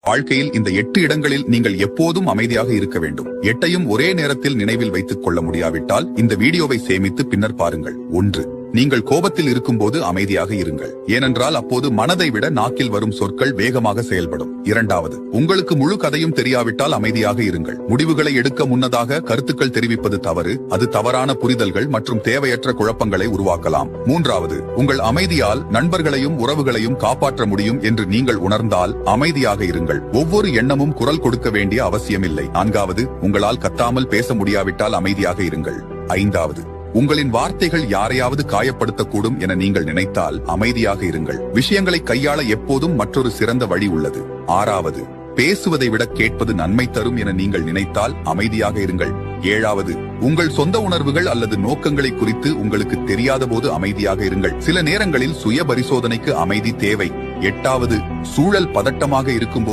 வாழ்க்கையில் இந்த 8 இடங்களில் நீங்கள் எப்போதும் அமைதியாக இருக்க வேண்டும். 8ஐயும் ஒரே நேரத்தில் நினைவில் வைத்துக் கொள்ள முடியாவிட்டால் இந்த வீடியோவை சேமித்து பின்னர் பாருங்கள். 1. நீங்கள் கோபத்தில் இருக்கும்போது அமைதியாக இருங்கள். ஏனென்றால் அப்போது மனதை விட நாக்கில் வரும் சொற்கள் வேகமாக செயல்படும். 2. உங்களுக்கு முழு கதையும் தெரியாவிட்டால் அமைதியாக இருங்கள். முடிவுகளை எடுக்க முன்னதாக கருத்துக்கள் தெரிவிப்பது தவறு. அது தவறான புரிதல்கள் மற்றும் தேவையற்ற குழப்பங்களை உருவாக்கலாம். 3. உங்கள் அமைதியால் நண்பர்களையும் உறவுகளையும் காப்பாற்ற முடியும் என்று நீங்கள் உணர்ந்தால் அமைதியாக இருங்கள். ஒவ்வொரு எண்ணமும் குரல் கொடுக்க வேண்டிய அவசியமில்லை. 4. உங்களால் கத்தாமல் பேச முடியாவிட்டால் அமைதியாக இருங்கள். 5. உங்களின் வார்த்தைகள் யாரையாவது காயப்படுத்தக்கூடும் என நீங்கள் நினைத்தால் அமைதியாக இருங்கள். விஷயங்களை கையாள எப்போதும் மற்றொரு சிறந்த வழி உள்ளது. 6. பேசுவதை விட கேட்பது நன்மை தரும் என நீங்கள் நினைத்தால் அமைதியாக இருங்கள். 7. உங்கள் சொந்த உணர்வுகள் அல்லது நோக்கங்களை குறித்து உங்களுக்கு தெரியாத போது அமைதியாக இருங்கள். சில நேரங்களில் சுய பரிசோதனைக்கு அமைதி தேவை. 8. சூழல் பதட்டமாக இருக்கும்போது